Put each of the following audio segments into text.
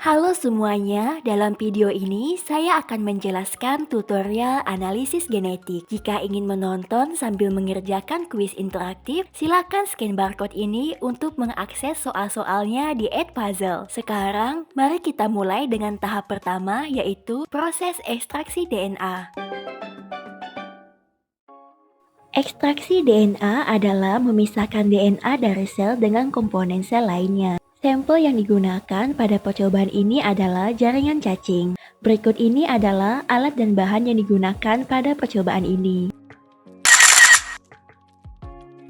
Halo semuanya, dalam video ini saya akan menjelaskan tutorial analisis genetik. Jika ingin menonton sambil mengerjakan kuis interaktif, silakan scan barcode ini untuk mengakses soal-soalnya di Edpuzzle. Sekarang, mari kita mulai dengan tahap pertama, yaitu proses ekstraksi DNA. Ekstraksi DNA adalah memisahkan DNA dari sel dengan komponen sel lainnya. Sampel yang digunakan pada percobaan ini adalah jaringan cacing. Berikut ini adalah alat dan bahan yang digunakan pada percobaan ini.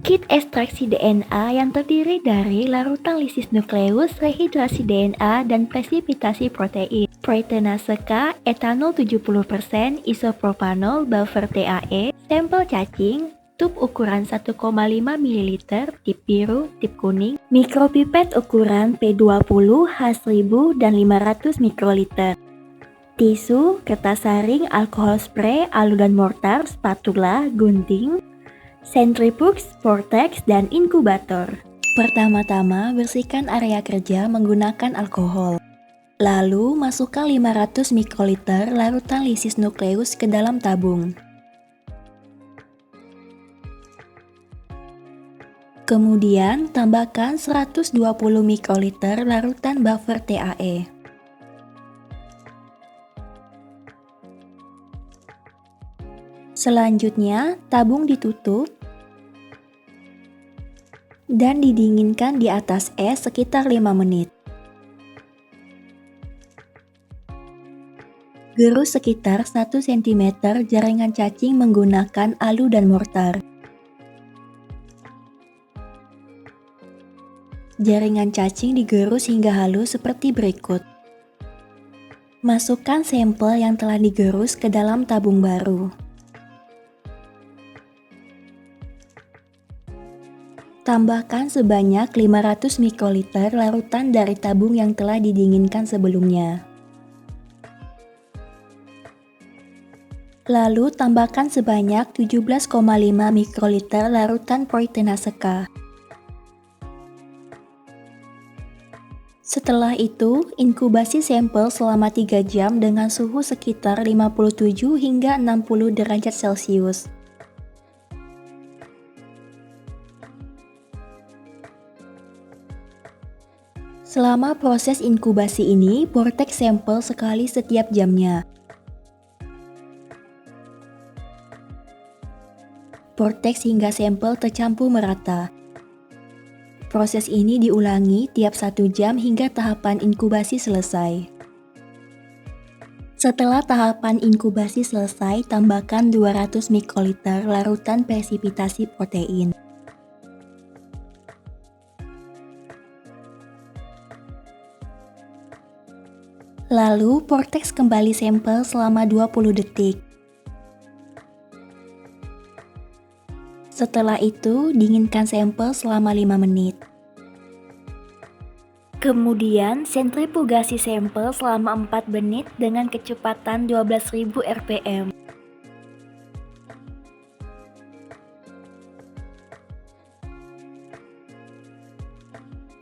Kit ekstraksi DNA yang terdiri dari larutan lisis nukleus, rehidrasi DNA, dan presipitasi protein. Proteinase K, etanol 70%, isopropanol, buffer TAE, sampel cacing, tub ukuran 1,5 ml, tip biru, tip kuning, mikropipet ukuran P20, H1000, dan 500 mikroliter. Tisu, kertas saring, alkohol spray, alu dan mortar, spatula, gunting, centrifuge, vortex, dan inkubator. Pertama-tama, bersihkan area kerja menggunakan alkohol. Lalu, masukkan 500 mikroliter larutan lisis nukleus ke dalam tabung. Kemudian, tambahkan 120 mikroliter larutan buffer TAE. Selanjutnya, tabung ditutup dan didinginkan di atas es sekitar 5 menit. Gerus sekitar 1 cm jaringan cacing menggunakan alu dan mortar. Jaringan cacing digerus hingga halus seperti berikut. Masukkan sampel yang telah digerus ke dalam tabung baru. Tambahkan sebanyak 500 mikroliter larutan dari tabung yang telah didinginkan sebelumnya. Lalu tambahkan sebanyak 17,5 mikroliter larutan proteinase K. Setelah itu, inkubasi sampel selama 3 jam dengan suhu sekitar 57 hingga 60 derajat Celcius. Selama proses inkubasi ini, vortex sampel sekali setiap jamnya. Vortex hingga sampel tercampur merata. Proses ini diulangi tiap 1 jam hingga tahapan inkubasi selesai. Setelah tahapan inkubasi selesai, tambahkan 200 mikroliter larutan presipitasi protein. Lalu, vortex kembali sampel selama 20 detik. Setelah itu, dinginkan sampel selama 5 menit. Kemudian, sentrifugasi sampel selama 4 menit dengan kecepatan 12.000 rpm.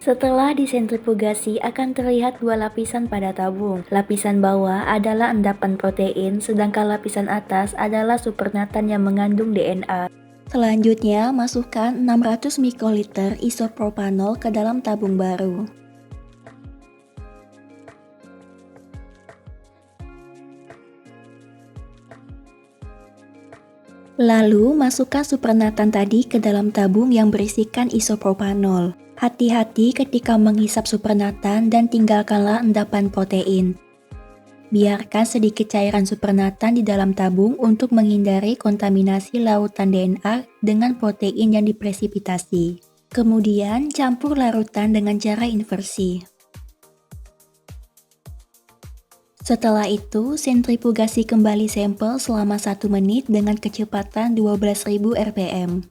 Setelah disentrifugasi akan terlihat 2 lapisan pada tabung. Lapisan bawah adalah endapan protein, sedangkan lapisan atas adalah supernatan yang mengandung DNA. Selanjutnya, masukkan 600 mikroliter isopropanol ke dalam tabung baru. Lalu, masukkan supernatan tadi ke dalam tabung yang berisikan isopropanol. Hati-hati ketika menghisap supernatan dan tinggalkanlah endapan protein. Biarkan sedikit cairan supernatan di dalam tabung untuk menghindari kontaminasi lautan DNA dengan protein yang dipresipitasi. Kemudian, campur larutan dengan cara inversi. Setelah itu, sentrifugasi kembali sampel selama 1 menit dengan kecepatan 12.000 rpm.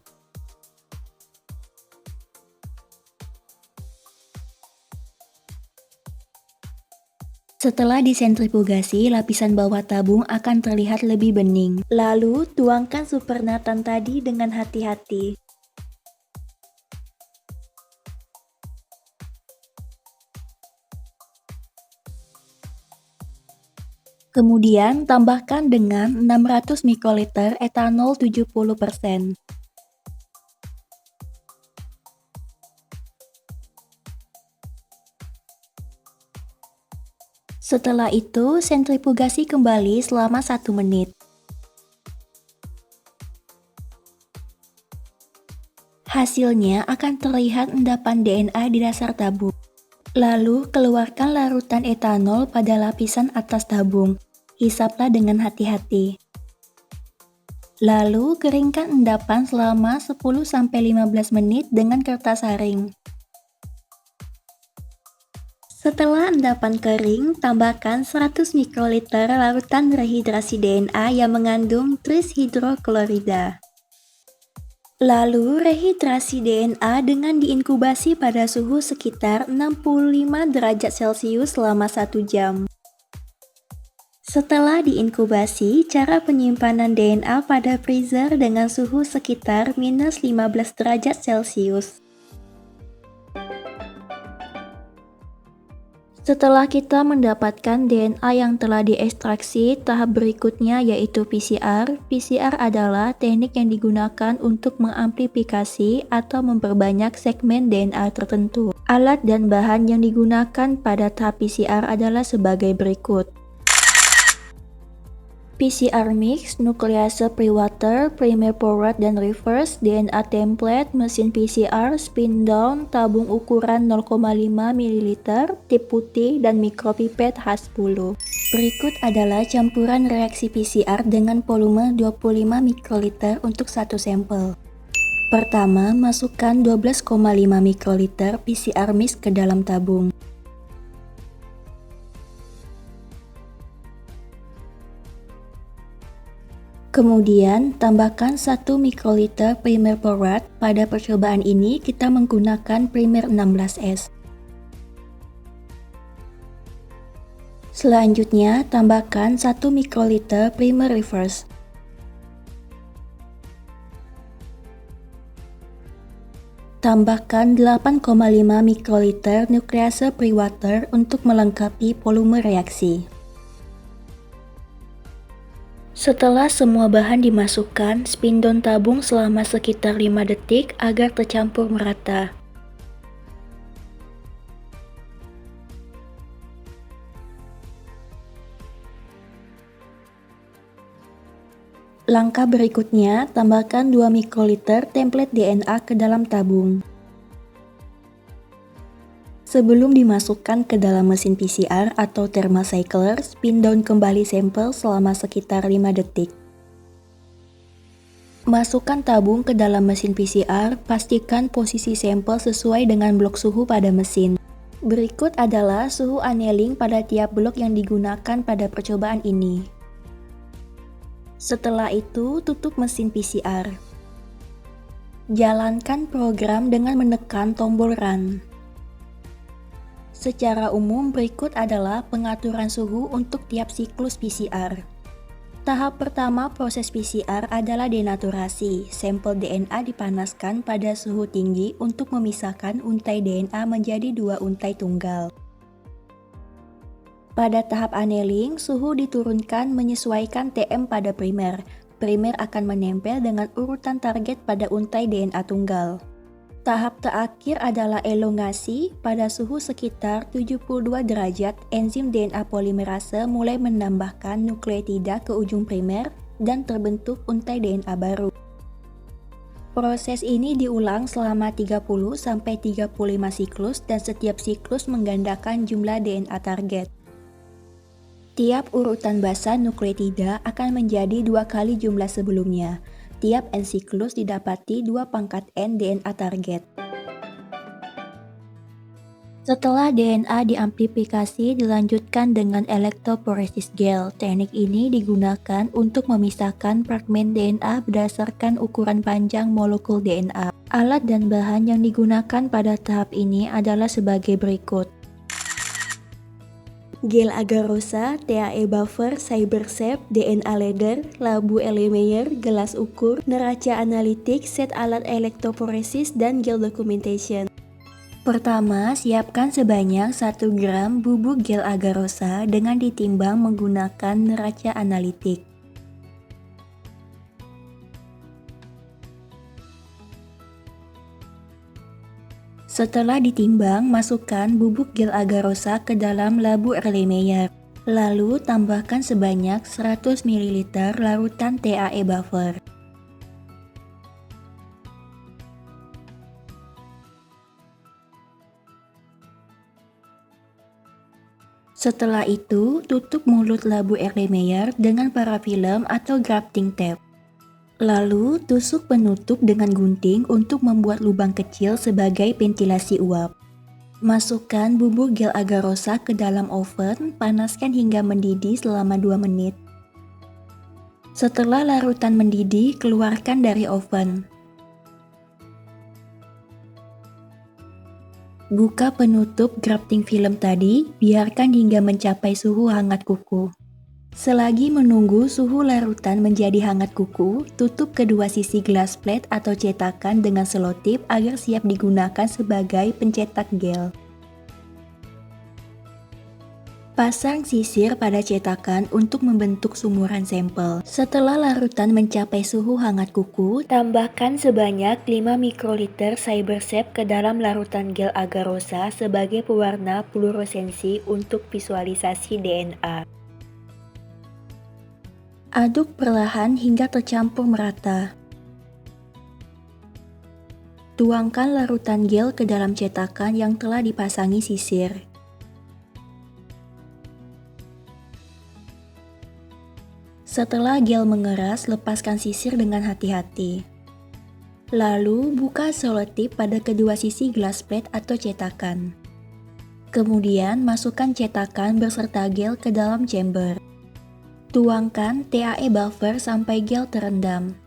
Setelah disentrifugasi, lapisan bawah tabung akan terlihat lebih bening. Lalu, tuangkan supernatan tadi dengan hati-hati. Kemudian tambahkan dengan 600 mikroliter etanol 70%. Setelah itu, sentrifugasi kembali selama 1 menit. Hasilnya akan terlihat endapan DNA di dasar tabung. Lalu, keluarkan larutan etanol pada lapisan atas tabung. Hisaplah dengan hati-hati. Lalu, keringkan endapan selama 10-15 menit dengan kertas saring. Setelah endapan kering, tambahkan 100 mikroliter larutan rehidrasi DNA yang mengandung trishidroklorida. Lalu, rehidrasi DNA dengan diinkubasi pada suhu sekitar 65 derajat Celcius selama 1 jam. Setelah diinkubasi, cara penyimpanan DNA pada freezer dengan suhu sekitar minus 15 derajat Celcius. Setelah kita mendapatkan DNA yang telah diekstraksi, tahap berikutnya yaitu PCR. PCR adalah teknik yang digunakan untuk mengamplifikasi atau memperbanyak segmen DNA tertentu. Alat dan bahan yang digunakan pada tahap PCR adalah sebagai berikut. PCR mix, nuklease pre-water, primer forward dan reverse, DNA template, mesin PCR, spin down, tabung ukuran 0,5 ml, tip putih, dan mikropipet H10. Berikut adalah campuran reaksi PCR dengan volume 25 mikroliter untuk satu sampel. Pertama, masukkan 12,5 mikroliter PCR mix ke dalam tabung. Kemudian, tambahkan 1 mikroliter primer forward. Pada percobaan ini, kita menggunakan primer 16S. Selanjutnya, tambahkan 1 mikroliter primer reverse. Tambahkan 8,5 mikroliter nuklease pre-water untuk melengkapi volume reaksi. Setelah semua bahan dimasukkan, spin down tabung selama sekitar 5 detik agar tercampur merata. Langkah berikutnya, tambahkan 2 mikroliter template DNA ke dalam tabung. Sebelum dimasukkan ke dalam mesin PCR atau thermocycler, spin down kembali sampel selama sekitar 5 detik. Masukkan tabung ke dalam mesin PCR, pastikan posisi sampel sesuai dengan blok suhu pada mesin. Berikut adalah suhu annealing pada tiap blok yang digunakan pada percobaan ini. Setelah itu, tutup mesin PCR. Jalankan program dengan menekan tombol Run. Secara umum, berikut adalah pengaturan suhu untuk tiap siklus PCR. Tahap pertama proses PCR adalah denaturasi. Sampel DNA dipanaskan pada suhu tinggi untuk memisahkan untai DNA menjadi 2 untai tunggal. Pada tahap annealing, suhu diturunkan menyesuaikan TM pada primer. Primer akan menempel dengan urutan target pada untai DNA tunggal. Tahap terakhir adalah elongasi. Pada suhu sekitar 72 derajat, enzim DNA polimerase mulai menambahkan nukleotida ke ujung primer dan terbentuk untai DNA baru. Proses ini diulang selama 30-35 siklus dan setiap siklus menggandakan jumlah DNA target. Tiap urutan basa nukleotida akan menjadi 2 kali jumlah sebelumnya. Tiap N siklus didapati 2 pangkat N DNA target. Setelah DNA diamplifikasi, dilanjutkan dengan electrophoresis gel. Teknik ini digunakan untuk memisahkan fragmen DNA berdasarkan ukuran panjang molekul DNA. Alat dan bahan yang digunakan pada tahap ini adalah sebagai berikut. Gel agarosa, TAE buffer, CyberSafe, DNA ladder, labu Erlenmeyer, gelas ukur, neraca analitik, set alat electrophoresis, dan gel documentation. Pertama, siapkan sebanyak 1 gram bubuk gel agarosa dengan ditimbang menggunakan neraca analitik. Setelah ditimbang, masukkan bubuk gel agarosa ke dalam labu Erlenmeyer. Lalu tambahkan sebanyak 100 ml larutan TAE buffer. Setelah itu, tutup mulut labu Erlenmeyer dengan parafilm atau grafting tape. Lalu, tusuk penutup dengan gunting untuk membuat lubang kecil sebagai ventilasi uap. Masukkan bubuk gel agarosa ke dalam oven, panaskan hingga mendidih selama 2 menit. Setelah larutan mendidih, keluarkan dari oven. Buka penutup grafting film tadi, biarkan hingga mencapai suhu hangat kuku. Selagi menunggu suhu larutan menjadi hangat kuku, tutup kedua sisi glass plate atau cetakan dengan selotip agar siap digunakan sebagai pencetak gel. Pasang sisir pada cetakan untuk membentuk sumuran sampel. Setelah larutan mencapai suhu hangat kuku, tambahkan sebanyak 5 mikroliter Cybersafe ke dalam larutan gel agarosa sebagai pewarna fluoresensi untuk visualisasi DNA. Aduk perlahan hingga tercampur merata. Tuangkan larutan gel ke dalam cetakan yang telah dipasangi sisir. Setelah gel mengeras, lepaskan sisir dengan hati-hati. Lalu, buka selotip pada kedua sisi glass plate atau cetakan. Kemudian, masukkan cetakan beserta gel ke dalam chamber. Tuangkan TAE buffer sampai gel terendam.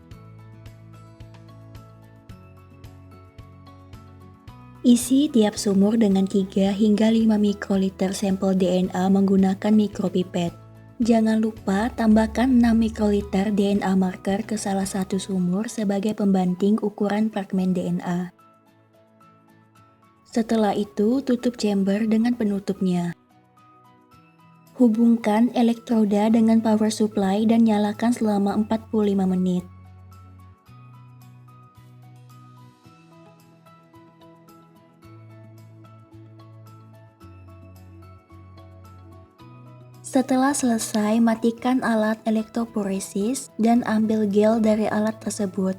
Isi tiap sumur dengan 3 hingga 5 mikroliter sampel DNA menggunakan mikropipet. Jangan lupa tambahkan 6 mikroliter DNA marker ke salah satu sumur sebagai pembanding ukuran fragmen DNA. Setelah itu, tutup chamber dengan penutupnya. Hubungkan elektroda dengan power supply dan nyalakan selama 45 menit. Setelah selesai, matikan alat elektroporesis dan ambil gel dari alat tersebut.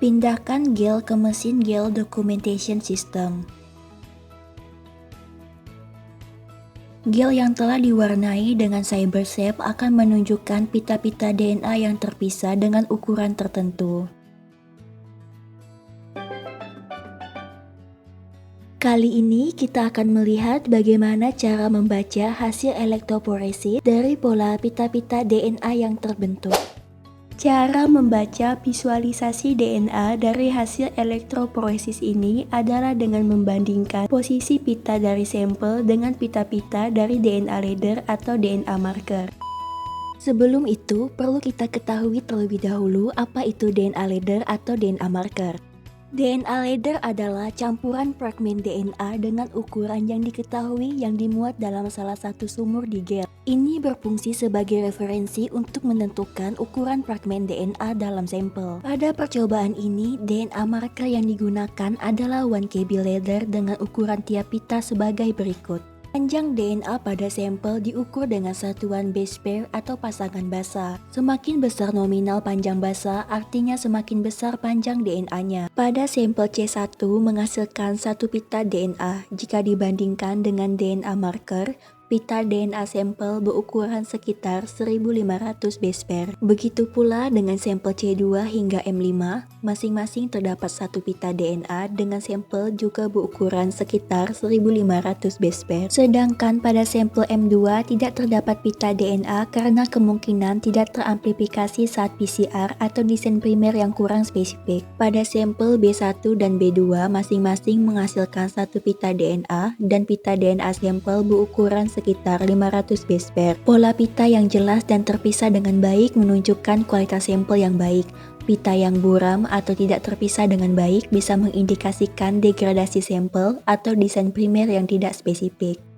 Pindahkan gel ke mesin gel documentation system. Gel yang telah diwarnai dengan Cybersafe akan menunjukkan pita-pita DNA yang terpisah dengan ukuran tertentu. Kali ini kita akan melihat bagaimana cara membaca hasil elektroporesis dari pola pita-pita DNA yang terbentuk. Cara membaca visualisasi DNA dari hasil elektroporesis ini adalah dengan membandingkan posisi pita dari sampel dengan pita-pita dari DNA leader atau DNA marker. Sebelum itu, perlu kita ketahui terlebih dahulu apa itu DNA leader atau DNA marker. DNA leader adalah campuran fragmen DNA dengan ukuran yang diketahui yang dimuat dalam salah satu sumur di gel. Ini berfungsi sebagai referensi untuk menentukan ukuran fragmen DNA dalam sampel. Pada percobaan ini, DNA marker yang digunakan adalah 1 KB leader dengan ukuran tiap pita sebagai berikut. Panjang DNA pada sampel diukur dengan satuan base pair atau pasangan basa. Semakin besar nominal panjang basa, artinya semakin besar panjang DNA-nya. Pada sampel C1 menghasilkan 1 pita DNA jika dibandingkan dengan DNA marker. Pita DNA sampel berukuran sekitar 1500 base pair. Begitu pula dengan sampel C2 hingga M5, masing-masing terdapat 1 pita DNA dengan sampel juga berukuran sekitar 1500 base pair. Sedangkan pada sampel M2 tidak terdapat pita DNA karena kemungkinan tidak teramplifikasi saat PCR atau desain primer yang kurang spesifik. Pada sampel B1 dan B2 masing-masing menghasilkan 1 pita DNA dan pita DNA sampel berukuran sekitar 500 base pair. Pola pita yang jelas dan terpisah dengan baik menunjukkan kualitas sampel yang baik. Pita yang buram atau tidak terpisah dengan baik bisa mengindikasikan degradasi sampel atau desain primer yang tidak spesifik.